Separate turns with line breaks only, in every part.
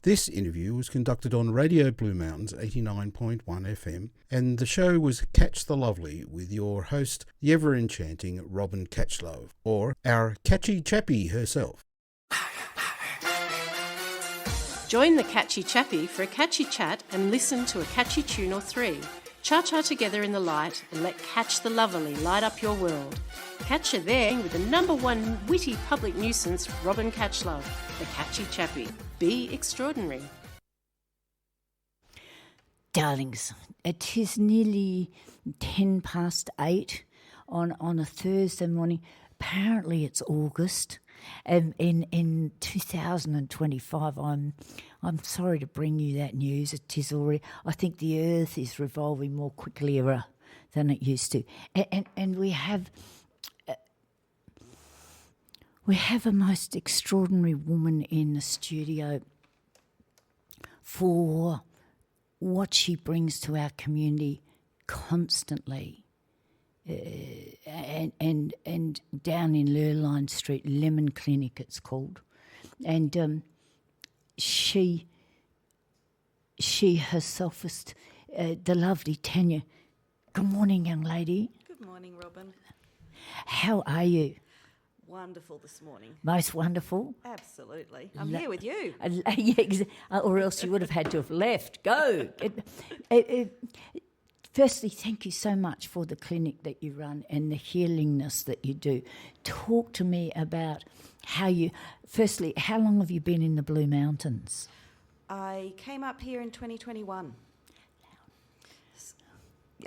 This interview was conducted on Radio Blue Mountains 89.1 FM, and the show was Catch the Lovely with your host, the ever-enchanting Robyn Catchlove, or our catchy chappie herself.
Join the Catchy Chappie for a catchy chat and listen to a catchy tune or three. Cha-cha together in the light and let Catch the Lovely light up your world. Catch her there with the #1 witty public nuisance, Robyn Catchlove, the Catchy Chappie. Be extraordinary.
Darlings, it is nearly 8:10 on a Thursday morning. Apparently it's August. In 2025, I'm sorry to bring you that news. It is already. I think the Earth is revolving more quickly than it used to, and we have a most extraordinary woman in the studio for what she brings to our community constantly. And down in Lurline Street, Lemon Clinic it's called, and she herself is the lovely Tania. Good morning, young lady.
Good morning, Robyn.
How are you?
Wonderful this morning.
Most wonderful.
Absolutely. I'm here with you.
Or else you would have had to have left. Go. Firstly, thank you so much for the clinic that you run and the healingness that you do. Talk to me about how long have you been in the Blue Mountains?
I came up here in 2021.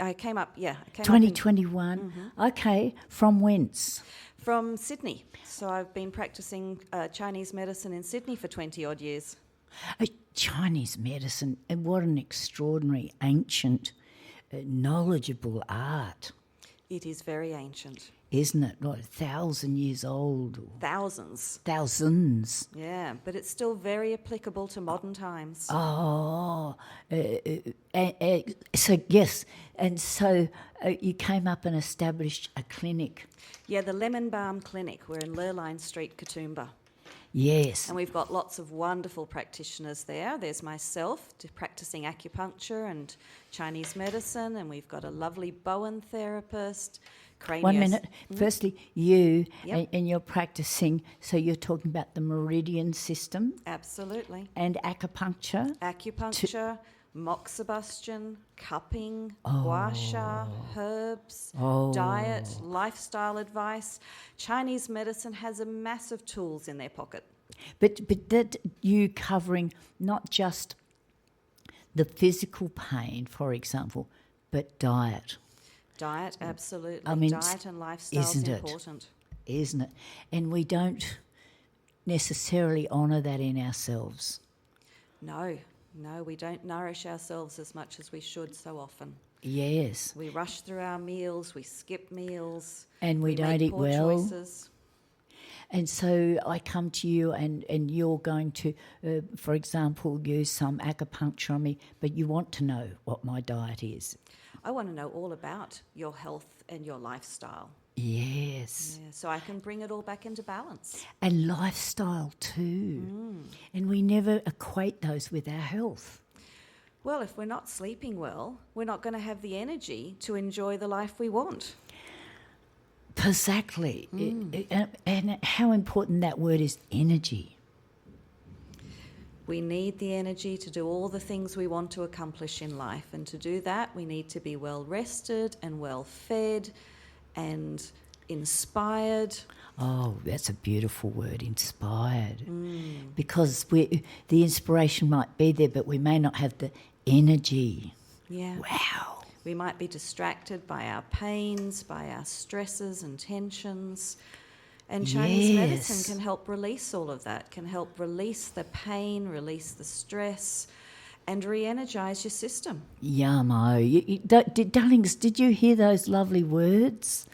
I came up
2021. Okay, from whence?
From Sydney. So I've been practicing Chinese medicine in Sydney for 20 odd years.
Chinese medicine, and what an extraordinary, ancient, knowledgeable art.
It is very ancient.
Isn't it? Like 1,000 years old.
Thousands.
Thousands.
Yeah, but it's still very applicable to modern times.
So yes, and so you came up and established a clinic.
Yeah, the Lemon Balm Clinic. We're in Lurline Street, Katoomba.
Yes.
And we've got lots of wonderful practitioners there. There's myself practicing acupuncture and Chinese medicine, and we've got a lovely Bowen therapist.
1 minute. Firstly, you
Yep.
and you're practicing, so you're talking about the meridian system.
Absolutely.
And acupuncture.
Acupuncture, moxibustion, cupping, gua sha, herbs, diet, lifestyle advice. Chinese medicine has a massive tools in their pocket.
But that you covering not just the physical pain, for example, but diet.
Diet, absolutely.
I mean,
diet and lifestyle is important.
Isn't it? And we don't necessarily honour that in ourselves.
No, we don't nourish ourselves as much as we should so often.
Yes.
We rush through our meals, we skip meals.
And we don't
make
eat
poor
well.
Choices.
And so I come to you and you're going to, for example, use some acupuncture on me, but you want to know what my diet is.
I want to know all about your health and your lifestyle.
Yes.
Yeah, so I can bring it all back into balance.
And lifestyle too. And we never equate those with our health.
Well, if we're not sleeping well, we're not going to have the energy to enjoy the life we want.
Exactly. And how important that word is, energy.
We need the energy to do all the things we want to accomplish in life. And to do that, we need to be well rested and well fed and inspired.
Oh, that's a beautiful word, inspired. Because the inspiration might be there, but we may not have the energy.
Yeah.
Wow.
We might be distracted by our pains, by our stresses and tensions. And Chinese medicine can help release all of that, can help release the pain, release the stress, and re-energise your system.
Yummo. Darlings, did you hear those lovely words?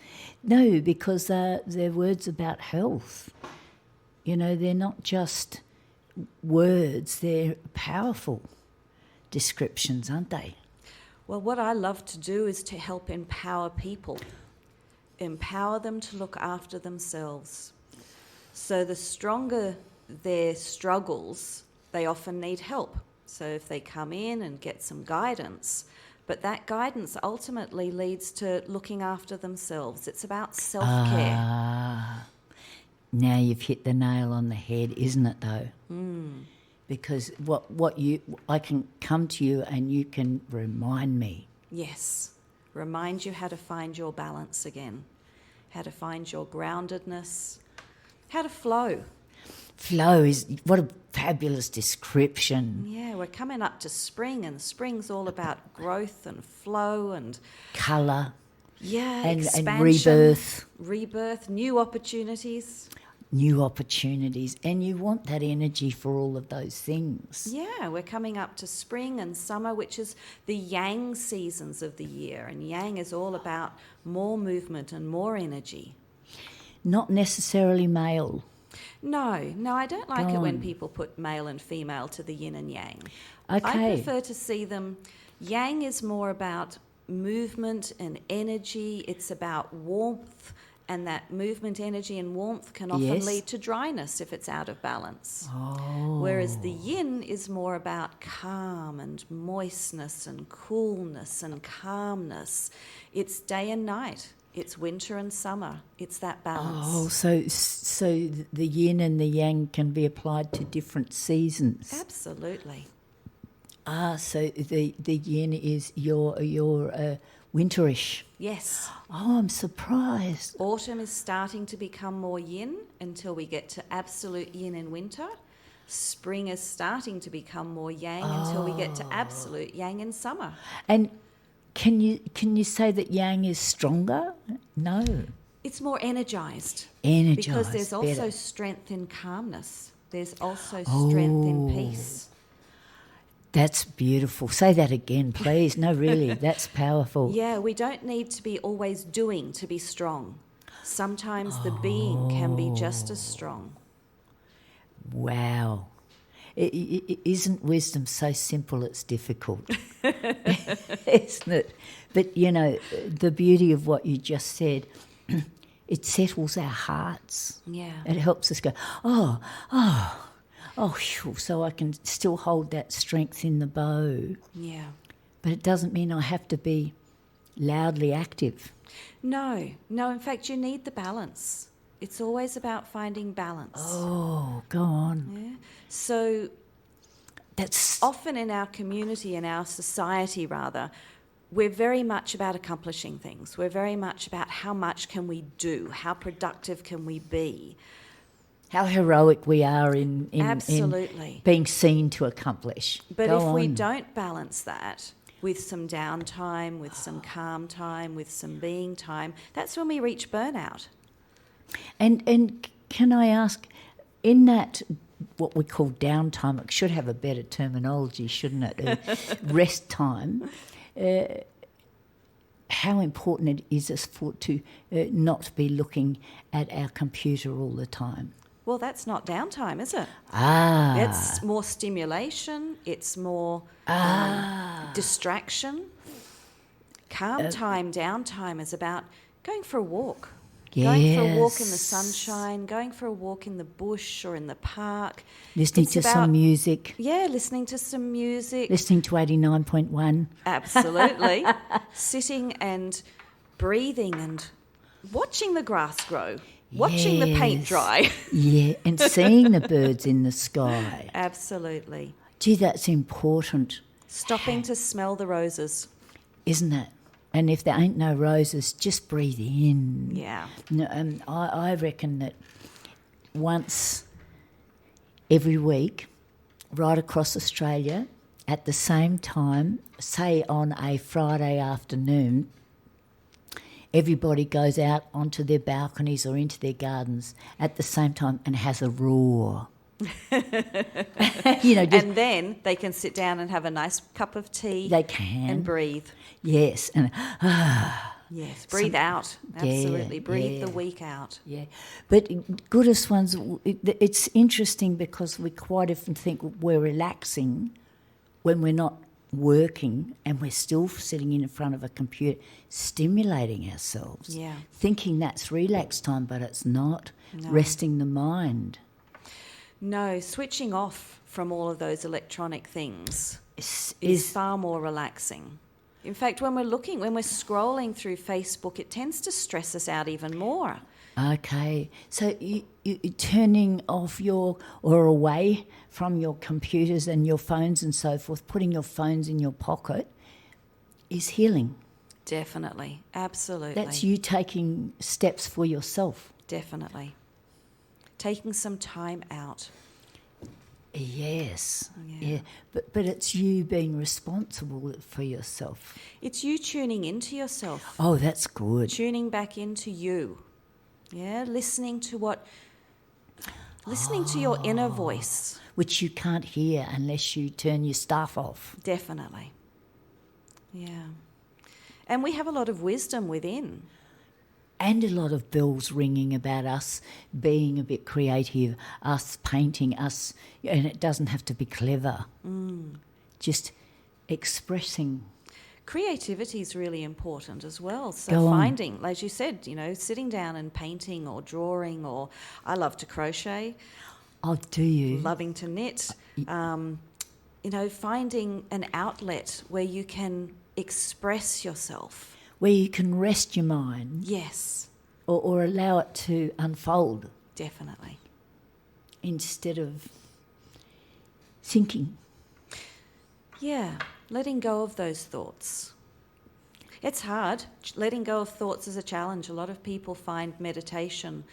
No, because they're words about health. You know, they're not just words, they're powerful descriptions, aren't they?
Well, what I love to do is to help empower people. Empower them to look after themselves. So the stronger their struggles, they often need help. So if they come in and get some guidance, but that guidance ultimately leads to looking after themselves. It's about self-care.
Now you've hit the nail on the head, isn't it though? Because I can come to you and you can remind me.
Yes. Remind you how to find your balance again, how to find your groundedness, how to flow.
Flow is, what a fabulous description.
Yeah, we're coming up to spring, and spring's all about growth and flow and
Colour.
Yeah,
and
expansion, rebirth, new opportunities.
New opportunities, and you want that energy for all of those things.
Yeah, we're coming up to spring and summer, which is the yang seasons of the year, and yang is all about more movement and more energy.
Not necessarily male.
No, I don't like it when people put male and female to the yin and yang.
Okay.
I prefer to see them, yang is more about movement and energy, it's about warmth, and that movement, energy and warmth can often lead to dryness if it's out of balance. Whereas the yin is more about calm and moistness and coolness and calmness. It's day and night. It's winter and summer. It's that balance.
Oh, so the yin and the yang can be applied to different seasons.
Absolutely.
So the yin is your winterish.
Yes.
Oh, I'm surprised.
Autumn is starting to become more yin until we get to absolute yin in winter. Spring is starting to become more yang until we get to absolute yang in summer.
And can you say that yang is stronger? No.
It's more energized.
Energized.
Because there's also strength in calmness. There's also strength in peace.
That's beautiful. Say that again, please. No, really, that's powerful.
Yeah, we don't need to be always doing to be strong. Sometimes the being can be just as strong.
Wow. Isn't wisdom so simple it's difficult? Isn't it? But, you know, the beauty of what you just said, it settles our hearts.
Yeah.
It helps us go, so I can still hold that strength in the bow.
Yeah.
But it doesn't mean I have to be loudly active.
No, in fact, you need the balance. It's always about finding balance.
Oh, go on.
Yeah. So
that's
often in our community, in our society rather, we're very much about accomplishing things. We're very much about how much can we do, how productive can we be.
How heroic we are in
Absolutely.
Being seen to accomplish.
But
Go
if
on.
we don't balance that with some downtime, with some calm time, with some being time, that's when we reach burnout.
And can I ask, in that what we call downtime, it should have a better terminology, shouldn't it? Rest time. How important it is to not be looking at our computer all the time?
Well, that's not downtime, is it? It's more stimulation. It's more distraction. Calm time, downtime is about going for a walk.
Yes.
Going for a walk in the sunshine, going for a walk in the bush or in the park.
Listening to some music.
Yeah, listening to some music.
Listening to 89.1.
Absolutely. Sitting and breathing and watching the grass grow. Watching the paint dry.
Yeah, and seeing the birds in the sky.
Absolutely.
Gee, that's important.
Stopping to smell the roses.
Isn't it? And if there ain't no roses, just breathe in.
Yeah.
No, I reckon that once every week, right across Australia, at the same time, say on a Friday afternoon, everybody goes out onto their balconies or into their gardens at the same time and has a roar.
And then they can sit down and have a nice cup of tea.
They can.
And breathe.
Yes. And
yes, breathe out. Absolutely. Breathe the week out.
Yeah. But Buddhist ones, it's interesting because we quite often think we're relaxing when we're not working and we're still sitting in front of a computer stimulating ourselves, thinking that's relax time, but it's not. Resting the mind.
No, switching off from all of those electronic things
is
is far more relaxing. In fact, when we're scrolling through Facebook, it tends to stress us out even more.
Okay, so you turning off or away from your computers and your phones and so forth, putting your phones in your pocket is healing.
Definitely, absolutely.
That's you taking steps for yourself.
Definitely. Taking some time out.
Yes, yeah. But it's you being responsible for yourself.
It's you tuning into yourself.
Oh, that's good.
Tuning back into you. Yeah, listening to your inner voice.
Which you can't hear unless you turn your stuff off.
Definitely. Yeah. And we have a lot of wisdom within.
And a lot of bells ringing about us being a bit creative, us painting, us, and it doesn't have to be clever. Just expressing.
Creativity is really important as well. So
Go on.
finding, as you said, sitting down and painting or drawing, or I love to crochet.
Oh, do you?
Loving to knit. Finding an outlet where you can express yourself.
Where you can rest your mind.
Yes.
Or allow it to unfold.
Definitely.
Instead of thinking.
Yeah, letting go of those thoughts. It's hard. Letting go of thoughts is a challenge. A lot of people find meditation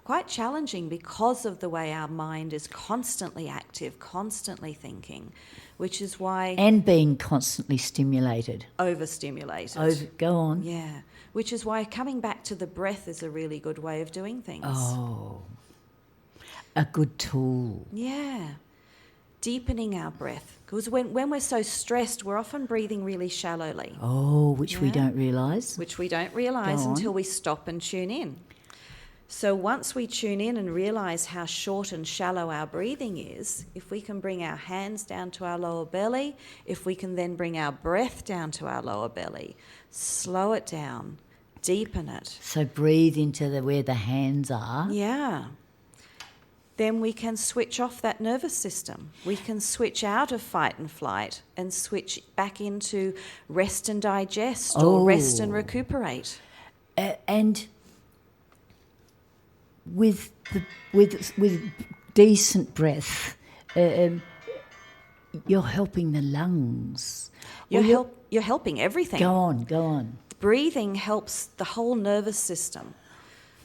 quite challenging because of the way our mind is constantly active, constantly thinking, which is why...
And being constantly stimulated.
Overstimulated.
Go on.
Yeah, which is why coming back to the breath is a really good way of doing things.
Oh, a good tool.
Yeah. Deepening our breath. Because when we're so stressed, we're often breathing really shallowly.
Oh, which we don't realise.
Which we don't realise
Go on.
until we stop and tune in. So once we tune in and realise how short and shallow our breathing is, if we can bring our hands down to our lower belly, if we can then bring our breath down to our lower belly, slow it down, deepen it.
So breathe into where the hands are.
Yeah. Then we can switch off that nervous system. We can switch out of fight and flight and switch back into rest and digest or rest and recuperate.
And with decent breath, you're helping the lungs.
You're helping everything.
Go on.
Breathing helps the whole nervous system.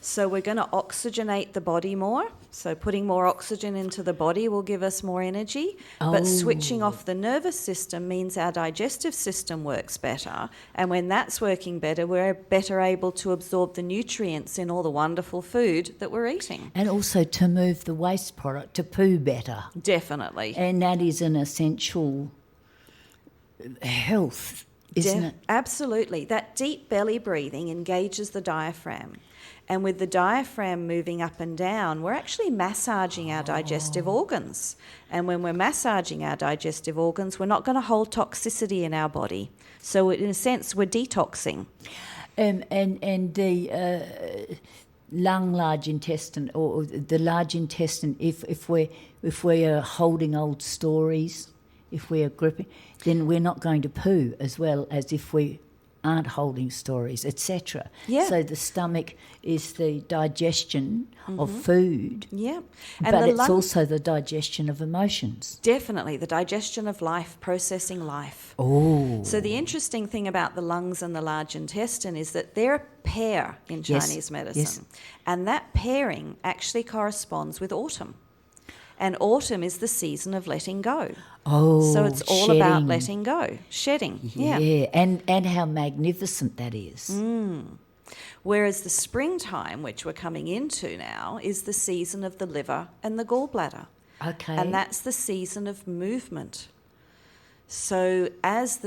So we're going to oxygenate the body more. So putting more oxygen into the body will give us more energy. But switching off the nervous system means our digestive system works better. And when that's working better, we're better able to absorb the nutrients in all the wonderful food that we're eating.
And also to move the waste product to poo better.
Definitely.
And that is an essential health, isn't it?
Absolutely. That deep belly breathing engages the diaphragm. And with the diaphragm moving up and down, we're actually massaging our digestive organs. And when we're massaging our digestive organs, we're not going to hold toxicity in our body. So in a sense, we're detoxing.
And the large intestine, or the large intestine, if we're holding old stories, if we're gripping, then we're not going to poo as well as if we aren't holding stories, etc.
Yeah.
So the stomach is the digestion of food.
Yeah.
But it's also the digestion of emotions.
Definitely, the digestion of life, processing life.
Oh.
So the interesting thing about the lungs and the large intestine is that they're a pair in Chinese medicine.
Yes.
And that pairing actually corresponds with autumn. And autumn is the season of letting go.
Oh,
so it's all
shedding.
about letting go, shedding.
Yeah, and how magnificent that is.
Whereas the springtime, which we're coming into now, is the season of the liver and the gallbladder.
Okay.
And that's the season of movement. So as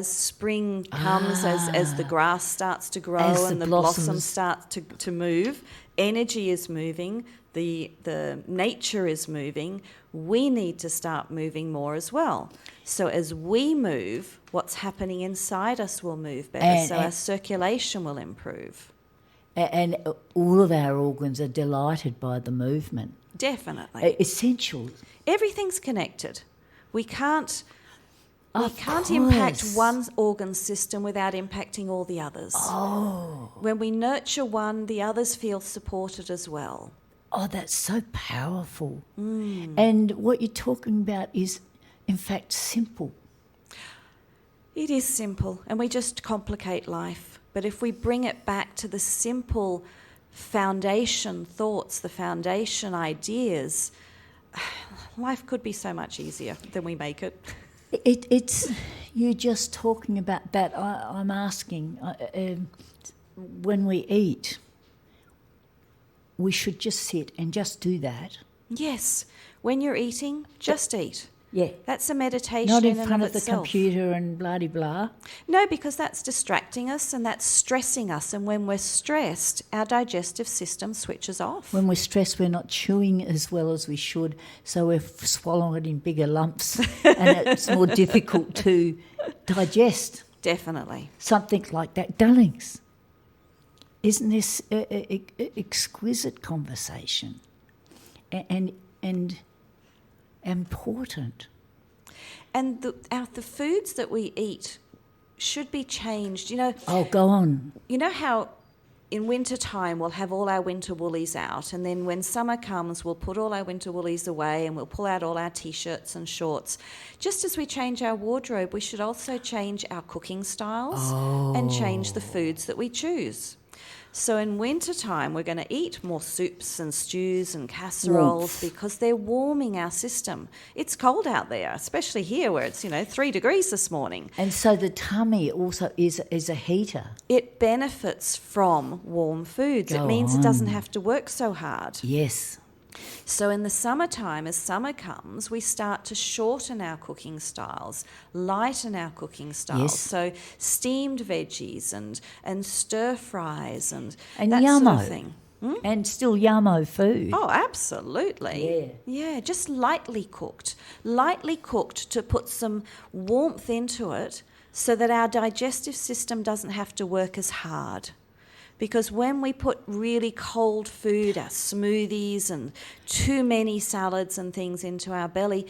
spring comes, as the grass starts to grow
As
and the blossoms start to move, energy is moving, the nature is moving, we need to start moving more as well. So as we move, what's happening inside us will move better, so our circulation will improve.
And all of our organs are delighted by the movement.
Definitely.
Essential.
Everything's connected. We can't
Of
impact
course.
one organ system without impacting all the others.
Oh.
When we nurture one, the others feel supported as well.
Oh, that's so powerful. And what you're talking about is, in fact, simple.
It is simple, and we just complicate life. But if we bring it back to the simple foundation thoughts, the foundation ideas, life could be so much easier than we make it.
It's you just talking about that. I'm asking, when we eat, we should just sit and just do that.
Yes, when you're eating, just eat.
Yeah.
That's a meditation
Not in
and
front
of
of the
itself.
computer and blah-de-blah.
No, because that's distracting us and that's stressing us. And when we're stressed, our digestive system switches off.
When we're stressed, we're not chewing as well as we should, so we're swallowing it in bigger lumps and it's more difficult to digest.
Definitely.
Something like that. Darlings, isn't this a exquisite conversation and important?
And the foods that we eat should be changed.
Oh, go on.
You know how in winter time we'll have all our winter woolies out, and then when summer comes we'll put all our winter woolies away and we'll pull out all our T-shirts and shorts. Just as we change our wardrobe, we should also change our cooking styles and change the foods that we choose. So in winter time we're going to eat more soups and stews and casseroles because they're warming our system. It's cold out there, especially here where it's 3 degrees this morning.
And so the tummy also is a heater.
It benefits from warm foods.
Go
It means it doesn't
on.
have to work so hard.
Yes.
So in the summertime, as summer comes, we start to shorten our cooking styles, lighten our cooking styles.
Yes.
So steamed veggies and stir fries and
And
that
yummo.
sort of thing.
And still yummo food.
Oh, absolutely. Yeah, just lightly cooked to put some warmth into it so that our digestive system doesn't have to work as hard. Because when we put really cold food, our smoothies and too many salads and things into our belly,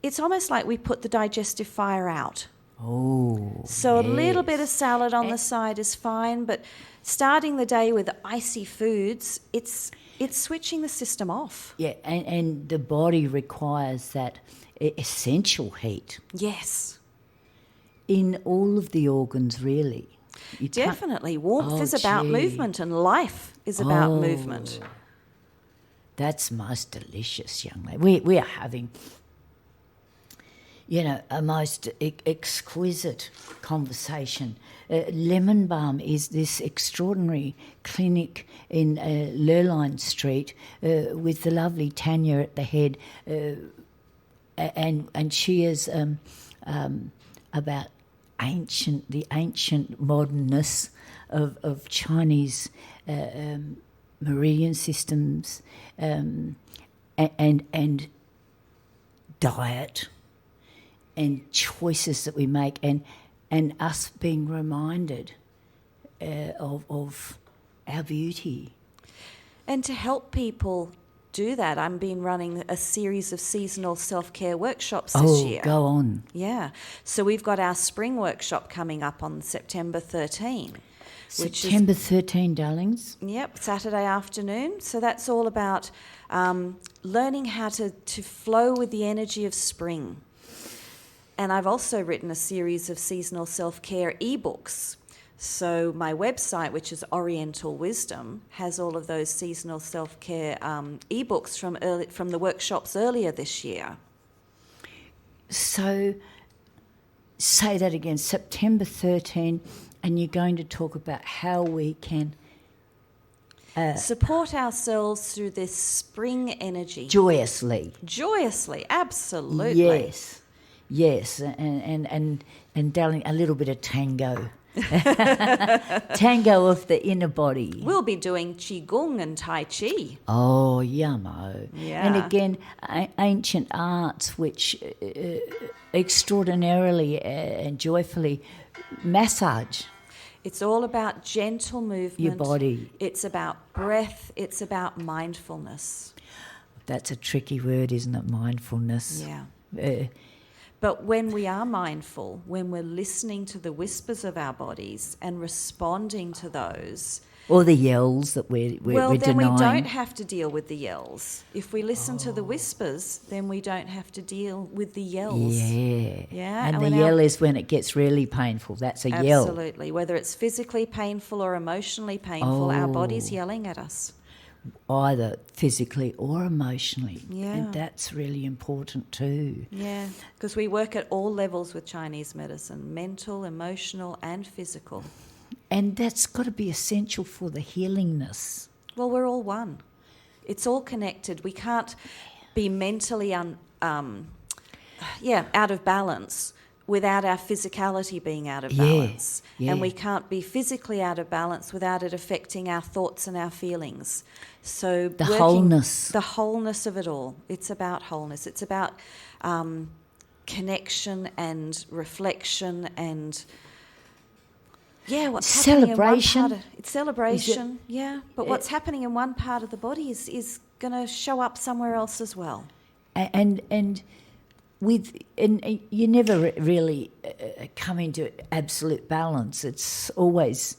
it's almost like we put the digestive fire out.
Oh,
So a little
yes.
bit of salad on the side is fine, but starting the day with icy foods, it's switching the system off.
Yeah, and the body requires that essential heat
Yes,
in all of the organs, really. You can't-
definitely. Warmth
Oh,
is about
gee.
movement and life is about
Oh.
movement.
That's most delicious, young lady. We are having, a most exquisite conversation. Lemon Balm is this extraordinary clinic in Lurline Street with the lovely Tania at the head, and she is about the ancient modernness of Chinese meridian systems and diet and choices that we make and us being reminded of our beauty.
And to help people do that, I've been running a series of seasonal self-care workshops this year.
Go on.
Yeah. So we've got our spring workshop coming up on September 13.
September 13, darlings.
Yep, Saturday afternoon. So that's all about learning how to flow with the energy of spring. And I've also written a series of seasonal self-care ebooks. So my website, which is Oriental Wisdom, has all of those seasonal self-care ebooks from the workshops earlier this year.
So say that again, September 13, and you're going to talk about how we can
Support ourselves through this spring energy.
joyously.
Joyously, absolutely.
Yes, and darling, a little bit of tango. Tango of the inner body.
We'll be doing Qigong and Tai Chi.
Oh, yummo.
Yeah.
And again, ancient arts which extraordinarily and joyfully massage
It's all about gentle movement.
your body.
It's about breath. It's about mindfulness.
That's a tricky word, isn't it? Mindfulness.
Yeah. But when we are mindful, when we're listening to the whispers of our bodies and responding to those,
or the yells that we're
then
denying.
We don't have to deal with the yells. If we listen to the whispers, then we don't have to deal with the yells.
Yeah.
Yeah.
And the yell is when it gets really painful. That's a yell.
Absolutely. Whether it's physically painful or emotionally painful, our body's yelling at us.
Either physically or emotionally.
Yeah.
And that's really important too.
Yeah, because we work at all levels with Chinese medicine, mental, emotional and physical.
And that's got to be essential for the healingness.
Well, we're all one. It's all connected. We can't be mentally out of balance without our physicality being out of balance.
Yeah.
And we can't be physically out of balance without it affecting our thoughts and our feelings. So
the wholeness.
The wholeness of it all. It's about wholeness. It's about connection and reflection and... Yeah, what's
celebration.
happening in one part of, it's celebration, but what's happening in one part of the body is going to show up somewhere else as well.
And you never really come into absolute balance. It's always,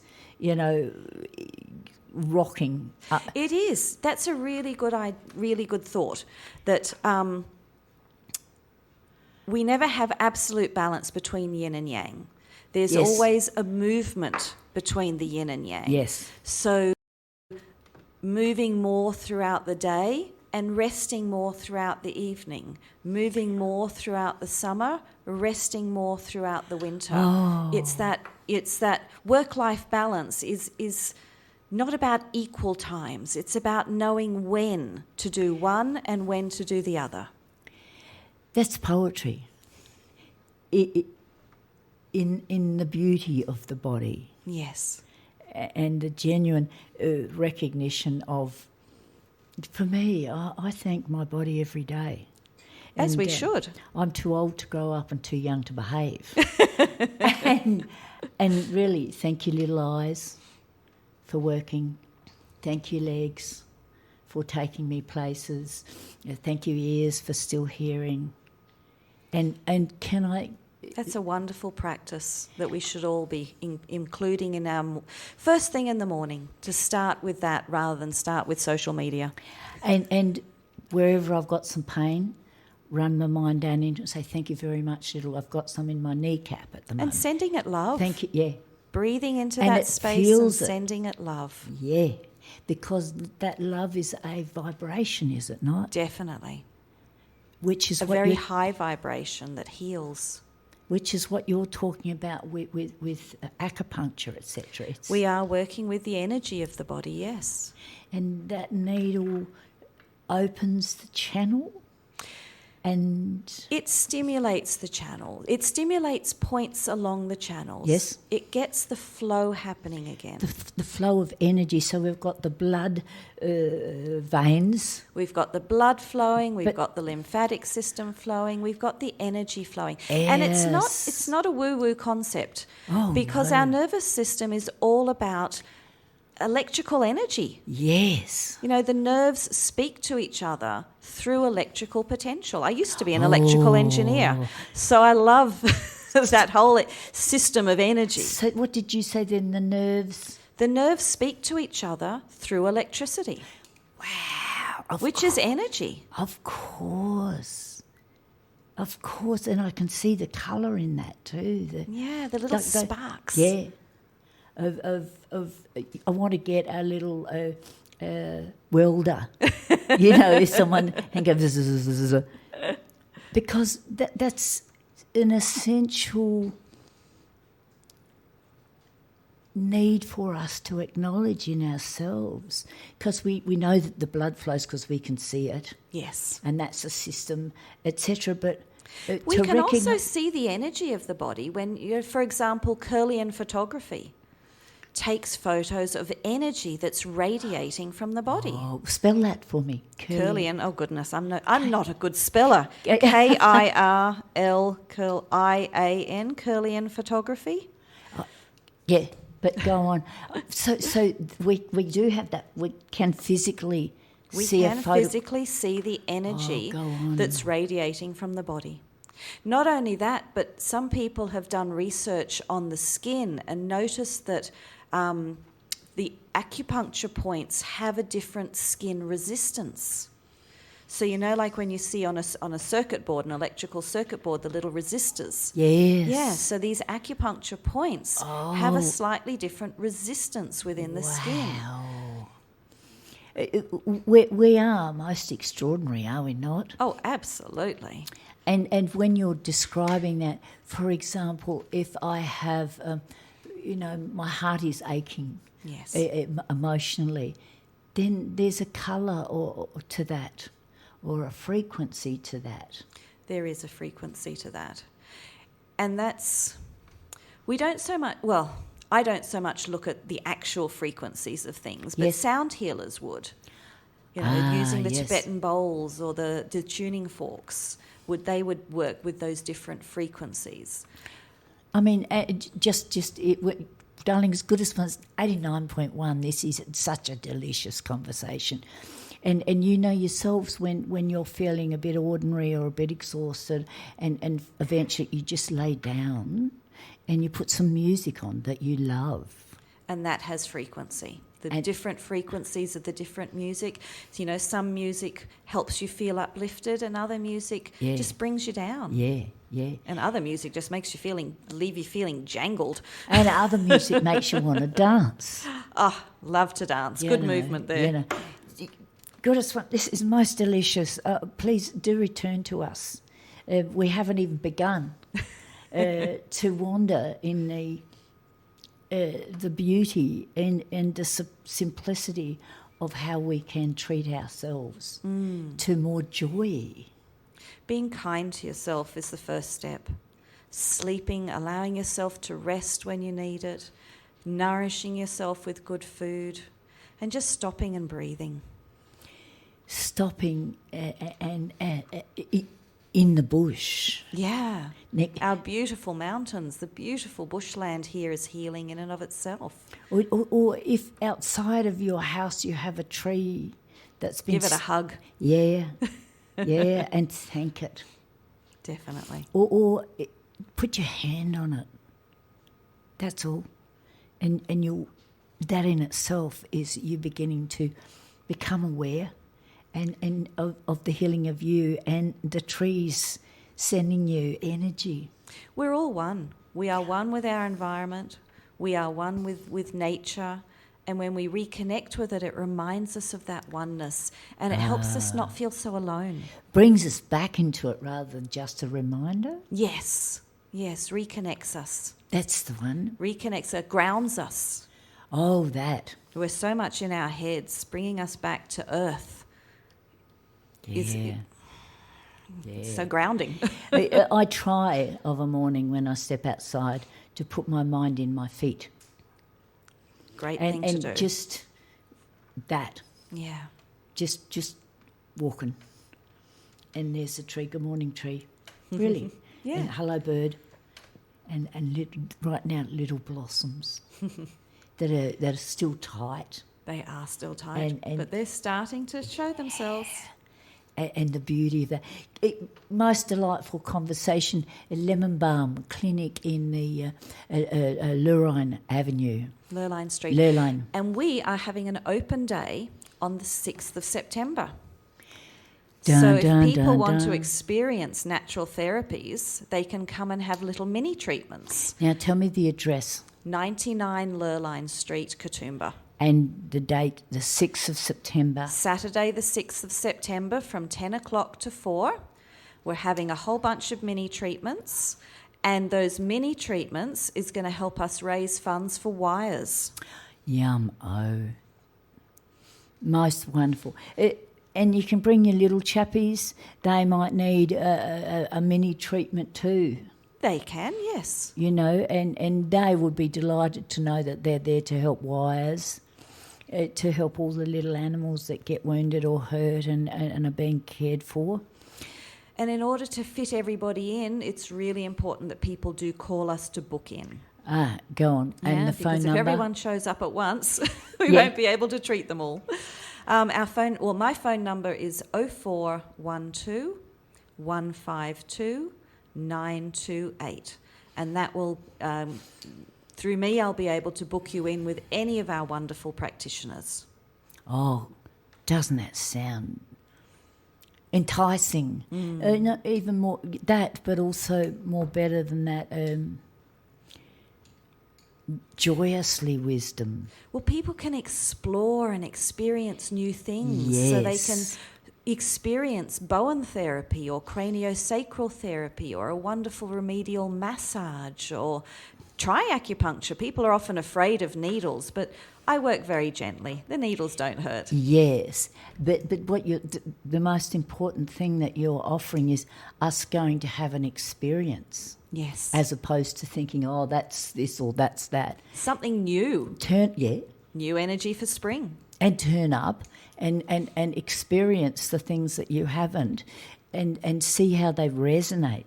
rocking.
It is. That's a really good thought. That we never have absolute balance between yin and yang. There's always a movement between the yin and yang.
Yes.
So moving more throughout the day and resting more throughout the evening. Moving more throughout the summer, resting more throughout the winter.
Oh.
It's that work-life balance is not about equal times. It's about knowing when to do one and when to do the other.
That's poetry. In the beauty of the body.
Yes.
And the genuine recognition of, for me, I thank my body every day.
As we should.
I'm too old to grow up and too young to behave. and really, thank you, little eyes, for working. Thank you, legs, for taking me places. Thank you, ears, for still hearing. And can I...
That's a wonderful practice that we should all be including in our first thing in the morning, to start with that rather than start with social media.
And wherever I've got some pain, run my mind down into it and say, thank you very much, little. I've got some in my kneecap at the moment.
And sending it love.
Thank you, yeah.
Breathing into
and
that space and sending it love.
Yeah, because that love is a vibration, is it not?
Definitely.
Which is
a very high vibration that heals.
Which is what you're talking about with acupuncture, etc.
We are working with the energy of the body, yes.
And that needle opens the channel and...
It stimulates the channel. It stimulates points along the channels.
Yes.
It gets the flow happening again.
The flow of energy. So we've got the blood veins.
We've got the blood flowing. We've got the lymphatic system flowing. We've got the energy flowing.
Yes.
And it's not a woo-woo concept because
no.
our nervous system is all about electrical energy.
Yes.
The nerves speak to each other through electrical potential. I used to be an electrical engineer, so I love that whole system of energy.
So what did you say then, the nerves?
The nerves speak to each other through electricity.
Wow.
Which is energy.
Of course, and I can see the colour in that too.
The little sparks.
Yeah. I want to get a little welder, someone and go because that's an essential need for us to acknowledge in ourselves, because we know that the blood flows because we can see it.
Yes.
And that's a system, etc. But
we can also see the energy of the body when, for example, Kirlian photography takes photos of energy that's radiating from the body.
Oh, spell that for me.
Kirlian. Oh goodness, I'm not a good speller. Kirlian, Kirlian photography.
Yeah, but go on. So we do have that. We can physically
We
see
can
a photo.
physically see the energy
go on.
that's radiating from the body. Not only that, but some people have done research on the skin and noticed that the acupuncture points have a different skin resistance. So you know, like when you see on a circuit board, an electrical circuit board, the little resistors.
Yes.
Yeah, so these acupuncture points have a slightly different resistance within the skin.
Wow. We are most extraordinary, are we not?
Oh, absolutely.
And when you're describing that, for example, if I have, my heart is aching
Yes.
emotionally, then there's a colour or to that, or a frequency to that.
There is a frequency to that. And that's, we don't so much, well, I don't so much look at the actual frequencies of things, but
Yes.
sound healers would. Using the
yes.
Tibetan bowls or the tuning forks, they would work with those different frequencies.
I mean, darling, as good as 89.1, this is such a delicious conversation. And you know yourselves when you're feeling a bit ordinary or a bit exhausted and eventually you just lay down and you put some music on that you love.
And that has frequency. The
And-
different frequencies of the different music. So, some music helps you feel uplifted and other music
Yeah.
just brings you down.
Yeah, yeah.
And other music just makes you leave you feeling jangled.
And other music makes you want to dance.
Oh, love to dance.
You
Good
know,
movement there.
You know. Goddess, this is most delicious. Please do return to us. We haven't even begun to wander in the beauty and the simplicity of how we can treat ourselves to more joy.
Being kind to yourself is the first step. Sleeping, allowing yourself to rest when you need it, nourishing yourself with good food, and just stopping and breathing.
Stopping and in the bush.
Yeah. Our beautiful mountains, the beautiful bushland here is healing in and of itself.
Or if outside of your house you have a tree that's been...
Give it a hug.
Yeah, yeah, and thank it.
Definitely.
Or put your hand on it. That's all. And that in itself is you beginning to become aware and of the healing of you and the trees sending you energy.
We're all one. We are one with our environment. We are one with nature. And when we reconnect with it, it reminds us of that oneness and it helps us not feel so alone.
Brings us back into it rather than just a reminder.
Yes, reconnects us.
That's the one.
Reconnects us, grounds us.
Oh, that.
We're so much in our heads, bringing us back to earth.
Yeah.
So grounding.
I try of a morning when I step outside to put my mind in my feet.
Great thing to do.
And just that.
Yeah.
Just walking. And there's a tree, good morning tree. Really.
Yeah.
And hello bird. And right now little blossoms that are still tight.
They are still tight,
And-
but they're starting to show themselves.
And the beauty of that. Most delightful conversation, a lemon balm clinic in the Lurline Avenue.
Lurline Street.
Lurline.
And we are having an open day on the 6th of September.
Dun,
so if
dun,
people
dun,
want to
dun.
experience natural therapies, they can come and have little mini treatments.
Now tell me the address
99 Lurline Street, Katoomba.
and the date, the 6th of September.
Saturday the 6th of September from 10 o'clock to 4. We're having a whole bunch of mini treatments, and those mini treatments is going to help us raise funds for wires.
Yum, most wonderful. And you can bring your little chappies. They might need a mini treatment too.
They can, yes.
You know, and they would be delighted to know that they're there to help wires, to help all the little animals that get wounded or hurt and are being cared for.
And in order to fit everybody in, it's really important that people do call us to book in.
Go on. And
Yeah,
the phone
because
number?
if everyone shows up at once, we
Yeah.
won't be able to treat them all. My phone number is 0412 152 928, and that will, through me, I'll be able to book you in with any of our wonderful practitioners.
Oh, doesn't that sound enticing? No, even more that, but also more better than that, joyously wisdom.
Well, people can explore and experience new things.
Yes.
So they can experience Bowen therapy or craniosacral therapy or a wonderful remedial massage or try acupuncture. People are often afraid of needles, but I work very gently. The needles don't hurt.
Yes, but what the most important thing that you're offering is us going to have an experience.
Yes.
As opposed to thinking, oh, that's this or that's that.
Something new.
New
energy for spring.
And turn up and experience the things that you haven't and see how they resonate.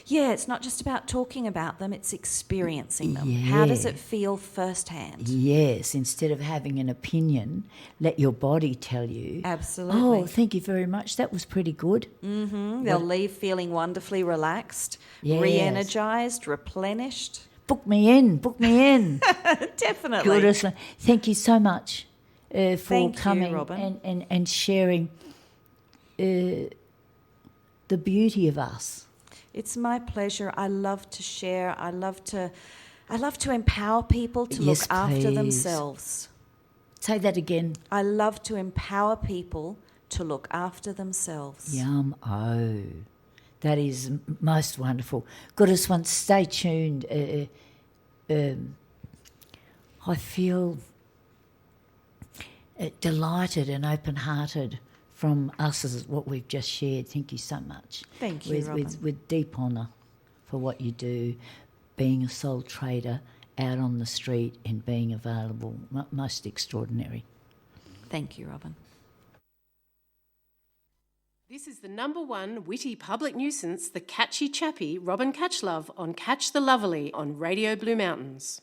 Yeah, it's not just about talking about them, it's experiencing them.
Yeah.
How does it feel firsthand?
Yes, instead of having an opinion, let your body tell you.
Absolutely.
Oh, thank you very much. That was pretty good.
Mm-hmm. They'll leave feeling wonderfully relaxed,
yes.
re-energised, replenished.
Book me in.
Definitely.
Goodness, thank you so much for
thank
coming
you, Robyn.
and sharing the beauty of us.
It's my pleasure. I love to share. I love to empower people to look after themselves.
Say that again.
I love to empower people to look after themselves.
Yum. Oh, that is most wonderful. Goodness, once stay tuned. I feel delighted and open-hearted from us as what we've just shared. Thank you so much.
Thank you, Robyn.
With deep honour for what you do, being a soul trader out on the street and being available. Most extraordinary.
Thank you, Robyn.
This is the #1 witty public nuisance, the catchy chappie, Robyn Catchlove on Catch the Lovely on Radio Blue Mountains.